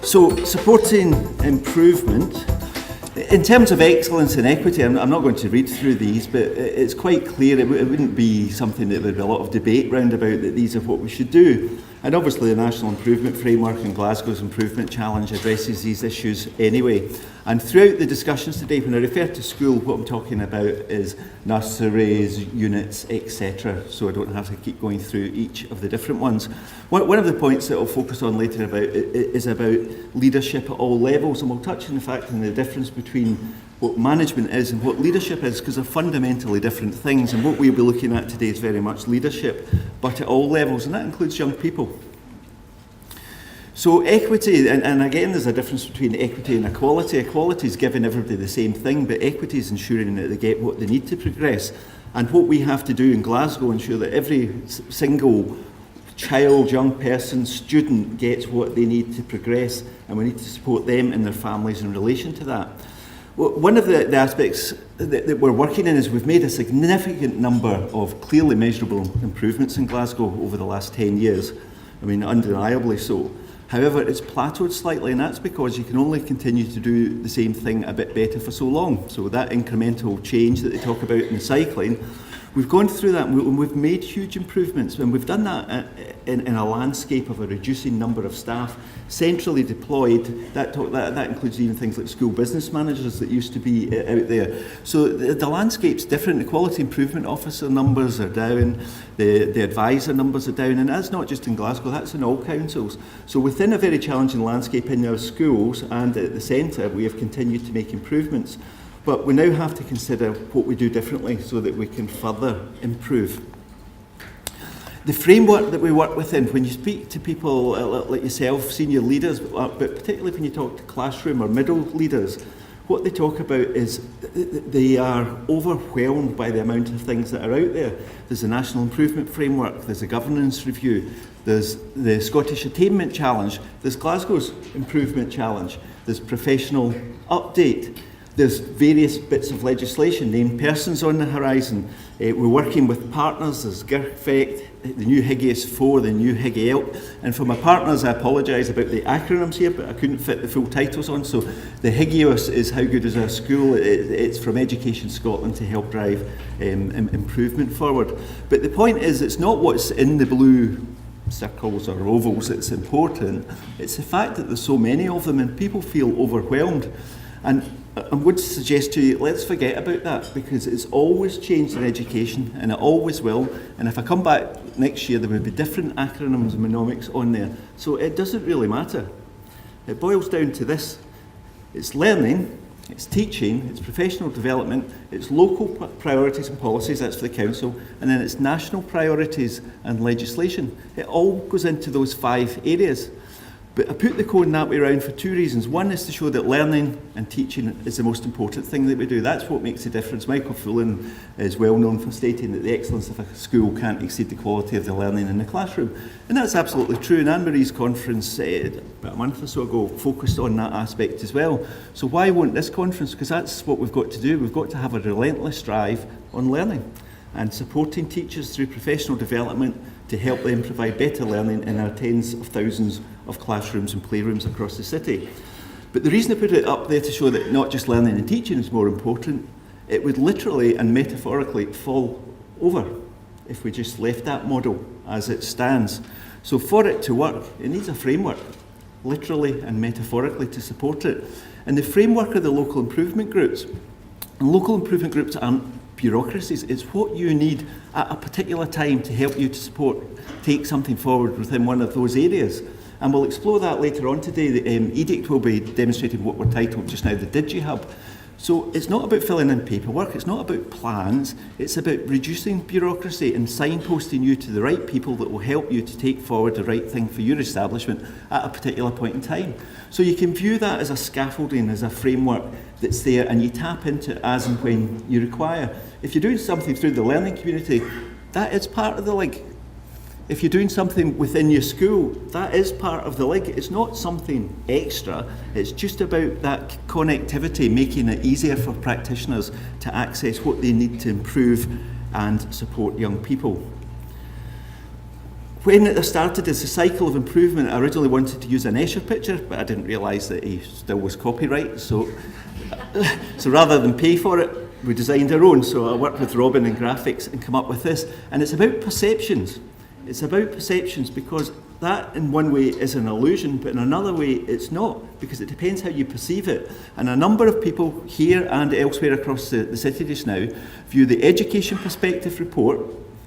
So, supporting improvement. In terms of excellence and equity, I'm not going to read through these, but it's quite clear it wouldn't be something that there'd be a lot of debate round about, that these are what we should do. And obviously the National Improvement Framework and Glasgow's Improvement Challenge addresses these issues anyway. And throughout the discussions today, when I refer to school, what I'm talking about is nurseries, units, etc. So I don't have to keep going through each of the different ones. One of the points that I'll focus on later is about leadership at all levels, and we'll touch on the fact and the difference between what management is and what leadership is, because they're fundamentally different things. And what we'll be looking at today is very much leadership, but at all levels, and that includes young people. So equity, and again there's a difference between equity and equality. Equality is giving everybody the same thing, but equity is ensuring that they get what they need to progress. And what we have to do in Glasgow, ensure that every single child, young person, student gets what they need to progress, and we need to support them and their families in relation to that. Well, one of the aspects that we're working in is we've made a significant number of clearly measurable improvements in Glasgow over the last 10 years. I mean, undeniably so. However, it's plateaued slightly, and that's because you can only continue to do the same thing a bit better for so long. So that incremental change that they talk about in cycling, we've gone through that and we've made huge improvements, and we've done that in a landscape of a reducing number of staff, centrally deployed. That includes even things like school business managers that used to be out there. So the landscape's different. The quality improvement officer numbers are down, the advisor numbers are down, and that's not just in Glasgow, that's in all councils. So within a very challenging landscape in our schools and at the centre, we have continued to make improvements. But we now have to consider what we do differently so that we can further improve. The framework that we work within, when you speak to people like yourself, senior leaders, but particularly when you talk to classroom or middle leaders, what they talk about is they are overwhelmed by the amount of things that are out there. There's the National Improvement Framework, there's a governance review, there's the Scottish Attainment Challenge, there's Glasgow's Improvement Challenge, there's professional update. There's various bits of legislation, named persons on the horizon. We're working with partners, there's GIRFECT, the new Higgius 4, the new Higgy ELP. And for my partners, I apologise about the acronyms here, but I couldn't fit the full titles on. So the Higgius is How Good Is Our School? It's from Education Scotland to help drive improvement forward. But the point is, it's not what's in the blue circles or ovals that's important. It's the fact that there's so many of them and people feel overwhelmed. And I would suggest to you, let's forget about that, because it's always changed in education, and it always will. And if I come back next year, there will be different acronyms and mnemonics on there. So it doesn't really matter. It boils down to this. It's learning, it's teaching, it's professional development, it's local priorities and policies, that's for the council, and then it's national priorities and legislation. It all goes into those 5 areas. But I put the code in that way around for 2 reasons. One is to show that learning and teaching is the most important thing that we do. That's what makes a difference. Michael Fullan is well known for stating that the excellence of a school can't exceed the quality of the learning in the classroom. And that's absolutely true. And Anne-Marie's conference about a month or so ago focused on that aspect as well. So why won't this conference? Because that's what we've got to do. We've got to have a relentless drive on learning and supporting teachers through professional development to help them provide better learning in our tens of thousands of classrooms and playrooms across the city. But the reason I put it up there to show that not just learning and teaching is more important, it would literally and metaphorically fall over if we just left that model as it stands. So for it to work, it needs a framework, literally and metaphorically, to support it. And the framework are the local improvement groups. And local improvement groups aren't bureaucracies. It's what you need at a particular time to help you to take something forward within one of those areas. And we'll explore that later on today. The edict will be demonstrating what we're titled just now, the DigiHub. So it's not about filling in paperwork, it's not about plans, it's about reducing bureaucracy and signposting you to the right people that will help you to take forward the right thing for your establishment at a particular point in time. So you can view that as a scaffolding, as a framework that's there, and you tap into it as and when you require. If you're doing something through the learning community, that is part of the link. If you're doing something within your school, that is part of the link. It's not something extra. It's just about that connectivity, making it easier for practitioners to access what they need to improve and support young people. When it started as a cycle of improvement, I originally wanted to use an Escher picture, but I didn't realise that he still was copyright. So rather than pay for it, we designed our own. So I worked with Robin in graphics and come up with this. And it's about perceptions. It's about perceptions because that in one way is an illusion, but in another way it's not, because it depends how you perceive it. And a number of people here and elsewhere across the city just now view the Education Perspective Report,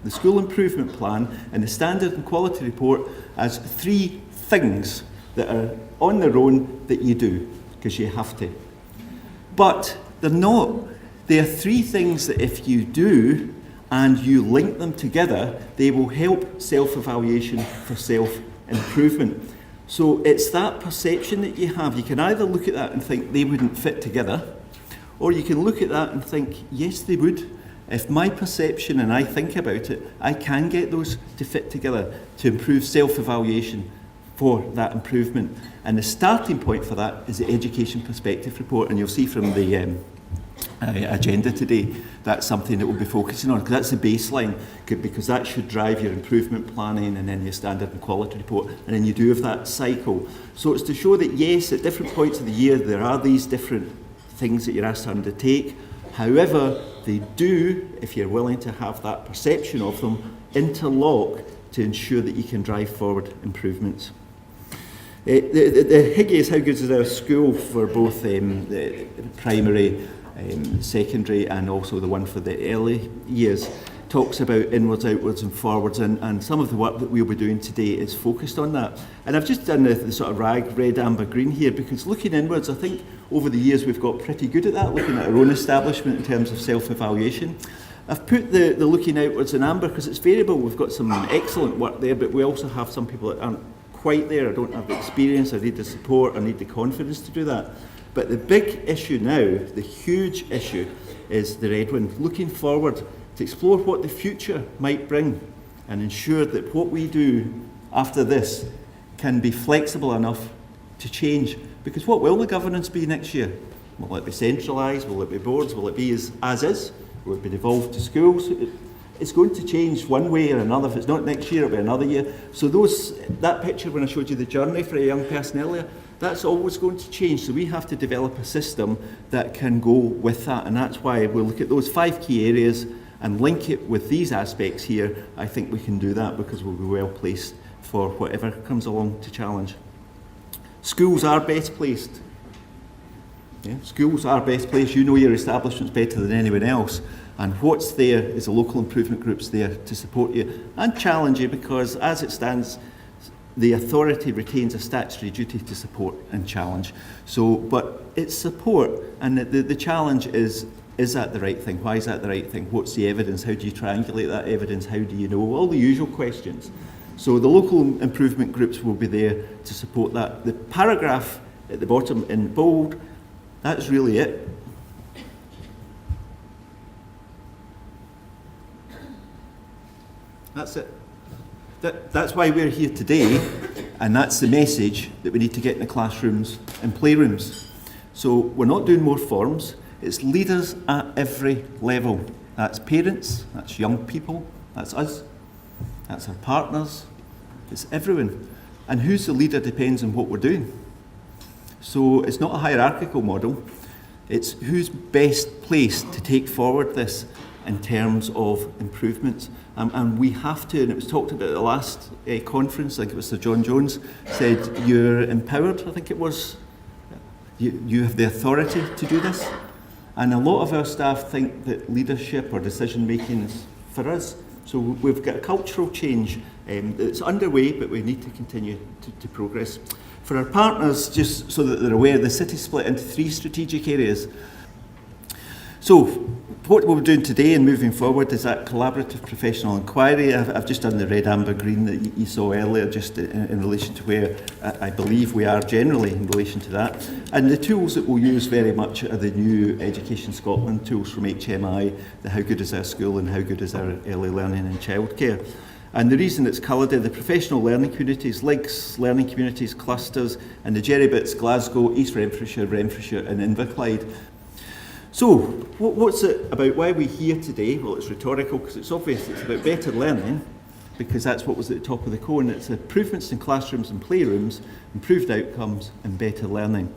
the School Improvement Plan and the Standard and Quality Report as three things that are on their own that you do, because you have to. But they're not. They are three things that if you do and you link them together, they will help self-evaluation for self-improvement. So it's that perception that you have. You can either look at that and think they wouldn't fit together, or you can look at that and think, yes, they would. If my perception and I think about it, I can get those to fit together to improve self-evaluation for that improvement. And the starting point for that is the Education Perspective Report, and you'll see from the agenda today, that's something that we'll be focusing on, because that's the baseline, because that should drive your improvement planning and then your standard and quality report, and then you do have that cycle. So it's to show that yes, at different points of the year there are these different things that you're asked to undertake. However, they do, if you're willing to have that perception of them, interlock to ensure that you can drive forward improvements. The Higgy is how good is our school for both the primary, secondary, and also the one for the early years, talks about inwards, outwards and forwards, and some of the work that we'll be doing today is focused on that. And I've just done the sort of rag, red, amber, green here, because looking inwards, I think over the years we've got pretty good at that, looking at our own establishment in terms of self-evaluation. I've put the looking outwards in amber because it's variable. We've got some excellent work there, but we also have some people that aren't quite there. I don't have the experience, I need the support, I need the confidence to do that. But the big issue now, the huge issue, is the red one, looking forward to explore what the future might bring and ensure that what we do after this can be flexible enough to change. Because what will the governance be next year? Will it be centralised? Will it be boards? Will it be as is? Will it be devolved to schools? It's going to change one way or another. If it's not next year, it'll be another year. So that picture when I showed you the journey for a young person earlier, that's always going to change. So we have to develop a system that can go with that. And that's why we'll look at those 5 key areas and link it with these aspects here. I think we can do that because we'll be well placed for whatever comes along to challenge. Schools are best placed. Yeah, schools are best placed. You know your establishments better than anyone else. And what's there is the local improvement groups there to support you and challenge you, because as it stands, the authority retains a statutory duty to support and challenge. So, but it's support, and the challenge is that the right thing? Why is that the right thing? What's the evidence? How do you triangulate that evidence? How do you know? All the usual questions. So the local improvement groups will be there to support that. The paragraph at the bottom in bold, that's really it. That's it. That's why we're here today, and that's the message that we need to get in the classrooms and playrooms. So we're not doing more forms, it's leaders at every level. That's parents, that's young people, that's us, that's our partners, it's everyone. And who's the leader depends on what we're doing. So it's not a hierarchical model, it's who's best placed to take forward this in terms of improvements. And we have to, and it was talked about at the last conference, I think it was Sir John Jones, said you're empowered, I think it was. You have the authority to do this. And a lot of our staff think that leadership or decision making is for us. So we've got a cultural change that's underway, but we need to continue to progress. For our partners, just so that they're aware, the city's split into 3 strategic areas. So what we're doing today and moving forward is that collaborative professional inquiry. I've just done the red, amber, green that you saw earlier, just in relation to where I believe we are generally in relation to that. And the tools that we'll use very much are the new Education Scotland tools from HMI, the how good is our school and how good is our early learning and childcare. And the reason it's coloured are the professional learning communities, links, learning communities, clusters, and the Jerry Bits, Glasgow, East Renfrewshire and Inverclyde. So, what's it about? Why are we here today? Well, it's rhetorical because it's obvious. It's about better learning, because that's what was at the top of the cone. It's improvements in classrooms and playrooms, improved outcomes and better learning.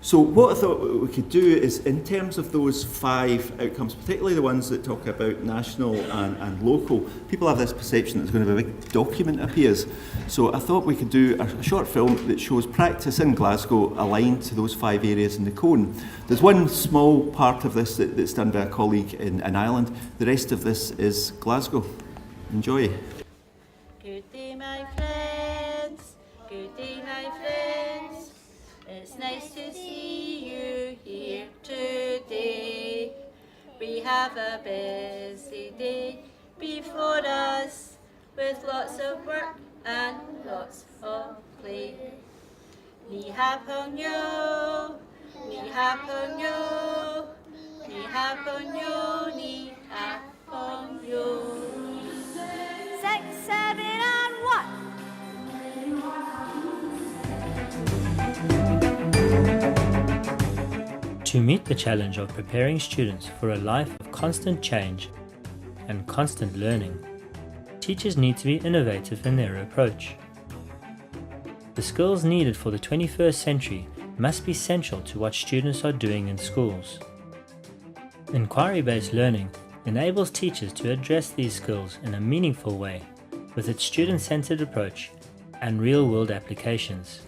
So what I thought we could do is, in terms of those 5 outcomes, particularly the ones that talk about national and local, people have this perception that there's going to be a big document appears. So I thought we could do a short film that shows practice in Glasgow aligned to those 5 areas in the cone. There's one small part of this that's done by a colleague in Ireland. The rest of this is Glasgow. Enjoy. Good day, my friends. Good day, my friends. It's nice to see you here today. We have a busy day before us, with lots of work and lots of play. Ni haponyo, ni haponyo, ni haponyo, ni haponyo. 6, 7 and 1. To meet the challenge of preparing students for a life of constant change and constant learning, teachers need to be innovative in their approach. The skills needed for the 21st century must be central to what students are doing in schools. Inquiry-based learning enables teachers to address these skills in a meaningful way with its student-centered approach and real-world applications.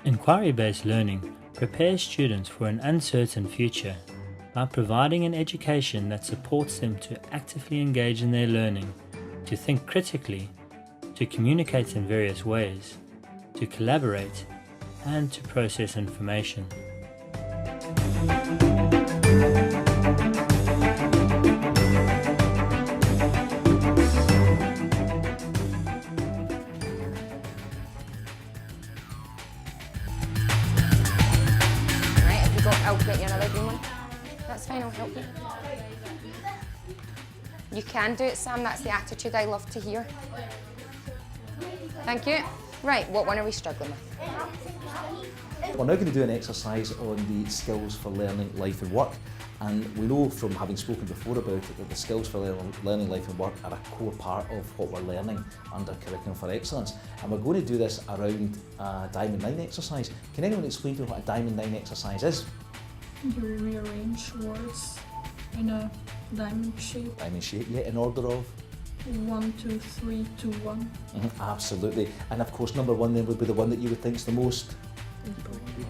Inquiry-based learning prepares students for an uncertain future by providing an education that supports them to actively engage in their learning, to think critically, to communicate in various ways, to collaborate, and to process information. I'll get you another green one. That's fine, I'll help you. You can do it, Sam. That's the attitude I love to hear. Thank you. Right, what one are we struggling with? We're now going to do an exercise on the skills for learning, life and work. And we know from having spoken before about it that the skills for learning, life and work are a core part of what we're learning under Curriculum for Excellence. And we're going to do this around a Diamond 9 exercise. Can anyone explain to me what a Diamond 9 exercise is? You rearrange words in a diamond shape. Diamond shape, yeah, in order of? 1, 2, 3, 2, 1. Absolutely. And of course, number 1 then would be the one that you would think is the most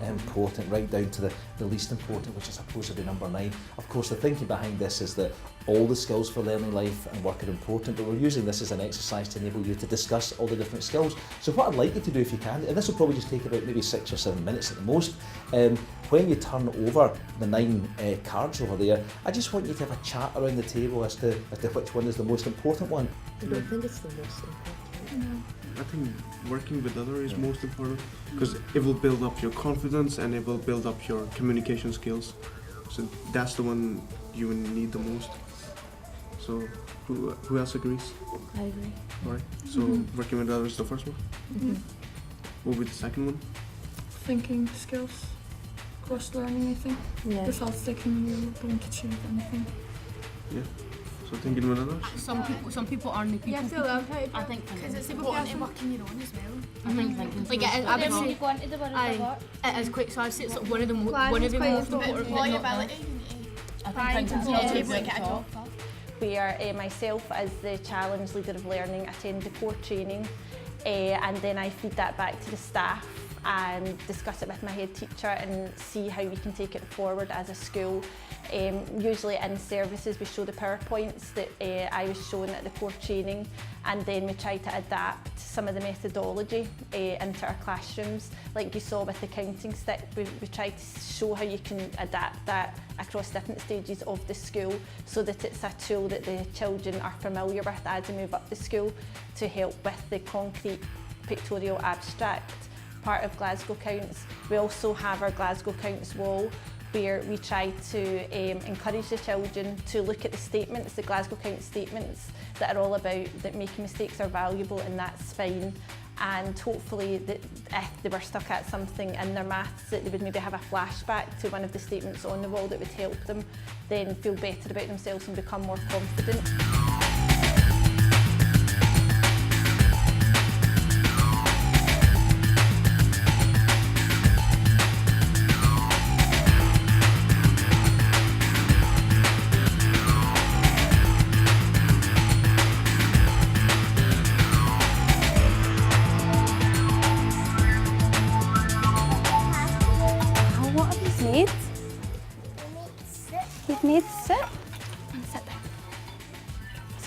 important, right down to the least important, which I suppose would be number 9. Of course, the thinking behind this is that all the skills for learning, life and work are important, but we're using this as an exercise to enable you to discuss all the different skills. So what I'd like you to do, if you can, and this will probably just take about maybe 6 or 7 minutes at the most, when you turn over the 9 cards over there, I just want you to have a chat around the table as to which one is the most important one. I don't think it's the most important. No. I think working with others is most important because it will build up your confidence and it will build up your communication skills. So that's the one you will need the most. So who else agrees? I agree. Alright, so working with others is the first one. What will be the second one? Thinking skills, cross learning, I think. Yeah. Without thinking, you don't achieve anything. Yeah. So thinking with others? Some people are new people. Yeah, I feel that. I think Because it's important to work on your own as well. I think thinking. Like I would say, it is quite. So I'd say it's like one of the most important. employability. I think thinking's like a job. Where myself as the challenge leader of learning attend the core training and then I feed that back to the staff and discuss it with my head teacher and see how we can take it forward as a school. Usually in services we show the PowerPoints that I was shown at the core training, and then we try to adapt some of the methodology into our classrooms. Like you saw with the counting stick, we try to show how you can adapt that across different stages of the school so that it's a tool that the children are familiar with as they move up the school to help with the concrete pictorial abstract part of Glasgow Counts. We also have our Glasgow Counts wall where we try to encourage the children to look at the statements, the Glasgow Counts statements that are all about that making mistakes are valuable and that's fine, and hopefully that if they were stuck at something in their maths that they would maybe have a flashback to one of the statements on the wall that would help them then feel better about themselves and become more confident.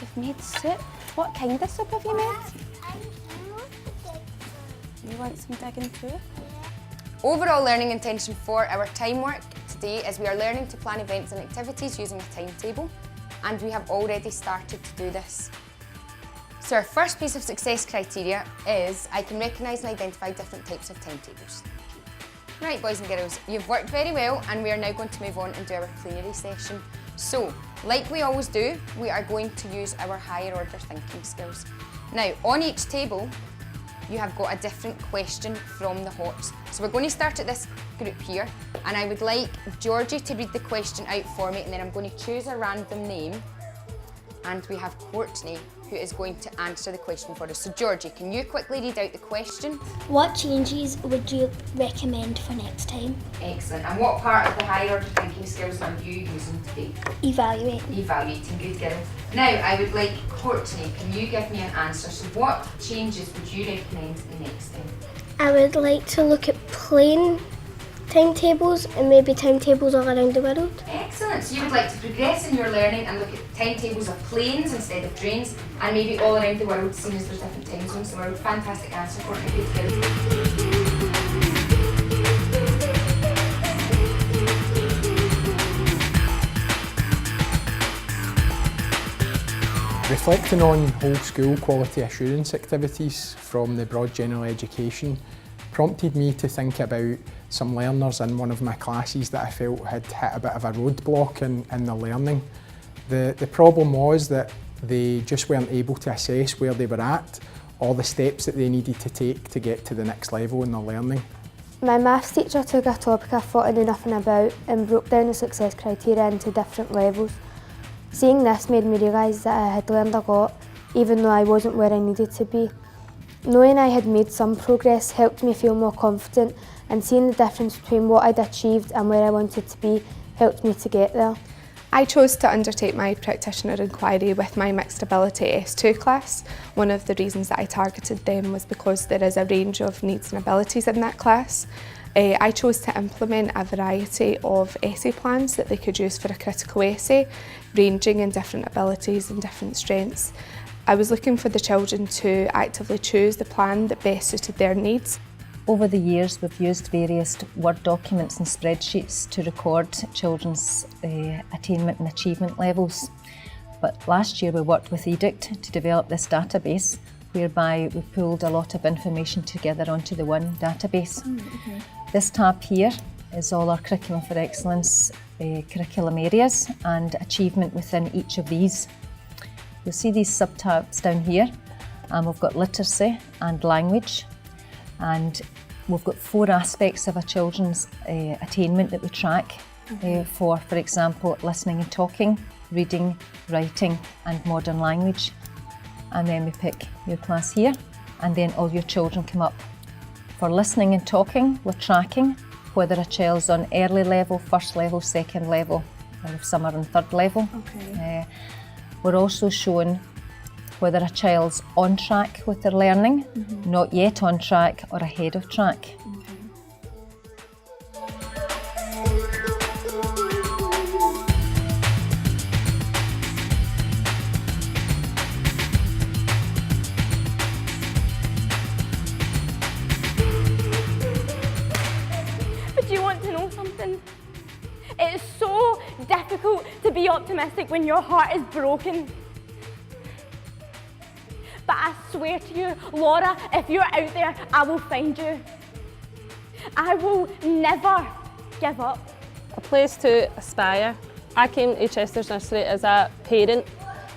You've made soup. What kind of soup have you made? You want some digging too? Overall learning intention for our time work today is we are learning to plan events and activities using a timetable, and we have already started to do this. So our first piece of success criteria is I can recognise and identify different types of timetables. Right, boys and girls, you've worked very well, and we are now going to move on and do our plenary session. So, like we always do, we are going to use our higher order thinking skills. Now, on each table, you have got a different question from the HOTS. So we're going to start at this group here, and I would like Georgie to read the question out for me, and then I'm going to choose a random name, and we have Courtney who is going to answer the question for us. So Georgie, can you quickly read out the question? What changes would you recommend for next time? Excellent. And what part of the higher order thinking skills are you using today? Evaluating. Evaluating, good girl. Now I would like Courtney, can you give me an answer? So what changes would you recommend the next time? I would like to look at plain timetables and maybe timetables all around the world. Excellent. So you would like to progress in your learning and look at timetables of planes instead of trains, and maybe all around the world, seeing as there's different time zones in the world. Fantastic answer, Courtney. Good girl. Reflecting on whole school quality assurance activities from the broad general education prompted me to think about some learners in one of my classes that I felt had hit a bit of a roadblock in their learning. The problem was that they just weren't able to assess where they were at or the steps that they needed to take to get to the next level in their learning. My maths teacher took a topic I thought I knew nothing about and broke down the success criteria into different levels. Seeing this made me realise that I had learned a lot, even though I wasn't where I needed to be. Knowing I had made some progress helped me feel more confident, and seeing the difference between what I'd achieved and where I wanted to be helped me to get there. I chose to undertake my practitioner inquiry with my mixed ability S2 class. One of the reasons that I targeted them was because there is a range of needs and abilities in that class. I chose to implement a variety of essay plans that they could use for a critical essay, ranging in different abilities and different strengths. I was looking for the children to actively choose the plan that best suited their needs. Over the years, we've used various Word documents and spreadsheets to record children's attainment and achievement levels. But last year we worked with Edict to develop this database, whereby we pulled a lot of information together onto the one database. This tab here is all our Curriculum for Excellence curriculum areas and achievement within each of these. You'll see these subtabs down here, and we've got literacy and language, and we've got 4 aspects of a children's attainment that we track for example, listening and talking, reading, writing and modern language. And then we pick your class here, and then all your children come up. For listening and talking, we're tracking whether a child's on early level, first level, second level, or if some are on third level. Okay. We're also showing whether a child's on track with their learning, not yet on track, or ahead of track. But do you want to know something? It's so difficult to be optimistic when your heart is broken. But I swear to you, Laura, if you're out there, I will find you. I will never give up. A place to aspire. I came to Chester's Nursery as a parent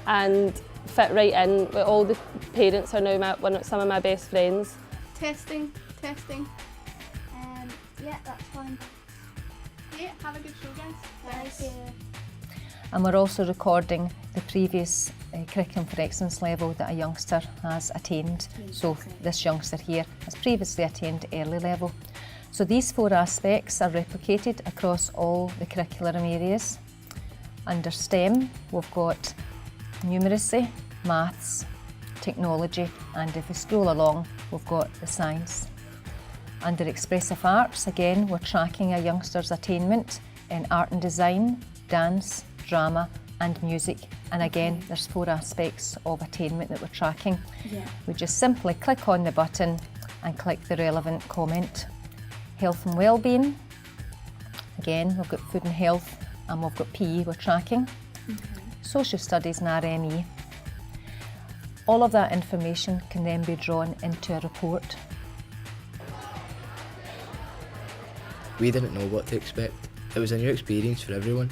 and fit right in with all the parents are now some of my best friends. Testing. Yeah, that's fine. Yeah, have a good show, guys. Thank you. And we're also recording the previous Curriculum for Excellence level that a youngster has attained. So this youngster here has previously attained early level. So these 4 aspects are replicated across all the curriculum areas. Under STEM, we've got numeracy, maths, technology, and if we scroll along, we've got the science. Under expressive arts, again, we're tracking a youngster's attainment in art and design, dance, drama, and music. And again, there's 4 aspects of attainment that we're tracking. We just simply click on the button and click the relevant comment. Health and wellbeing. Again, we've got food and health, and we've got PE we're tracking. Social studies and RME. All of that information can then be drawn into a report. We didn't know what to expect. It was a new experience for everyone.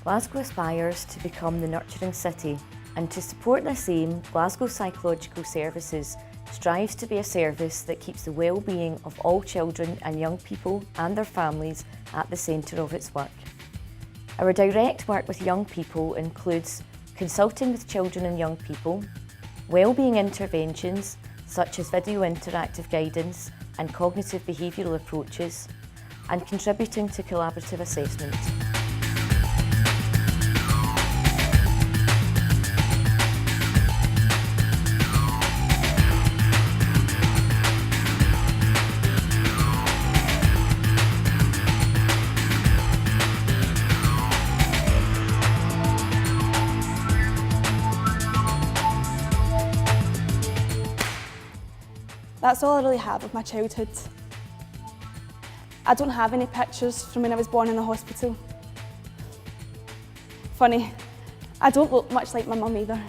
Glasgow aspires to become the nurturing city, and to support this aim, Glasgow Psychological Services strives to be a service that keeps the well-being of all children and young people and their families at the centre of its work. Our direct work with young people includes consulting with children and young people, wellbeing interventions such as video interactive guidance and cognitive behavioural approaches, and contributing to collaborative assessment. That's all I really have of my childhood. I don't have any pictures from when I was born in the hospital. Funny, I don't look much like my mum either.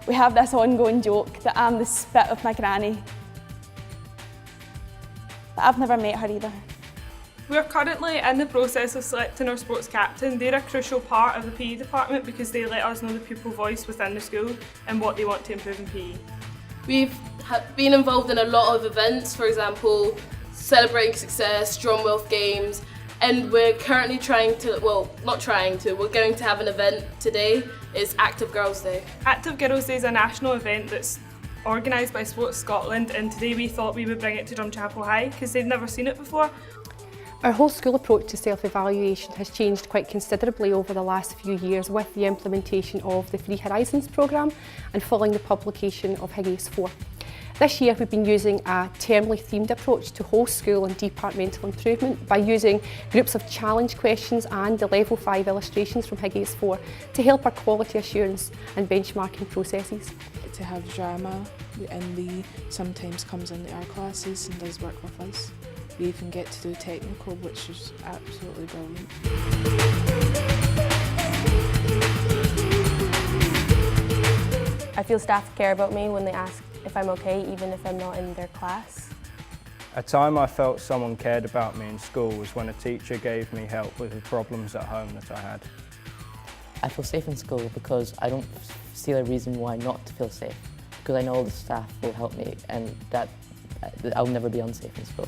We have this ongoing joke that I'm the spit of my granny. But I've never met her either. We're currently in the process of selecting our sports captain. They're a crucial part of the PE department because they let us know the pupil voice within the school and what they want to improve in PE. We've been involved in a lot of events, for example, Celebrating Success, Strongwealth Games, and we're currently we're going to have an event today. It's Active Girls Day. Active Girls Day is a national event that's organised by Sports Scotland, and today we thought we would bring it to Drumchapel High because they've never seen it before. Our whole school approach to self-evaluation has changed quite considerably over the last few years with the implementation of the Free Horizons programme and following the publication of Higgins 4. This year we've been using a termly themed approach to whole school and departmental improvement by using groups of challenge questions and the Level 5 illustrations from Higgins 4 to help our quality assurance and benchmarking processes. To have drama, and Lee sometimes comes into our classes and does work with us. We even get to do technical, which is absolutely brilliant. I feel staff care about me when they ask if I'm okay, even if I'm not in their class. A time I felt someone cared about me in school was when a teacher gave me help with the problems at home that I had. I feel safe in school because I don't see a reason why not to feel safe, because I know all the staff will help me and that I'll never be unsafe in school.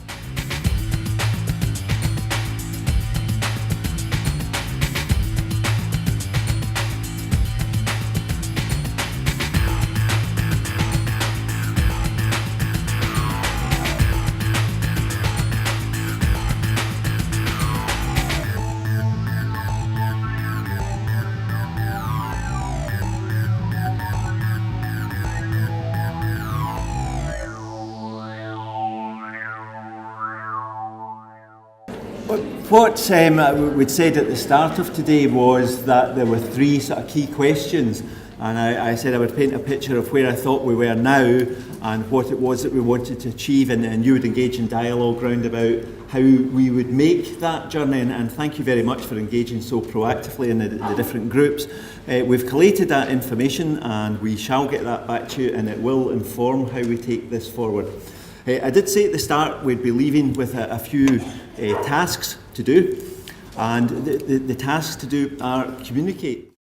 What we'd said at the start of today was that there were 3 sort of key questions, and I said I would paint a picture of where I thought we were now and what it was that we wanted to achieve, and you would engage in dialogue round about how we would make that journey, and thank you very much for engaging so proactively in the different groups. We've collated that information and we shall get that back to you, and it will inform how we take this forward. I did say at the start we'd be leaving with a few tasks to do, and the tasks to do are communicate.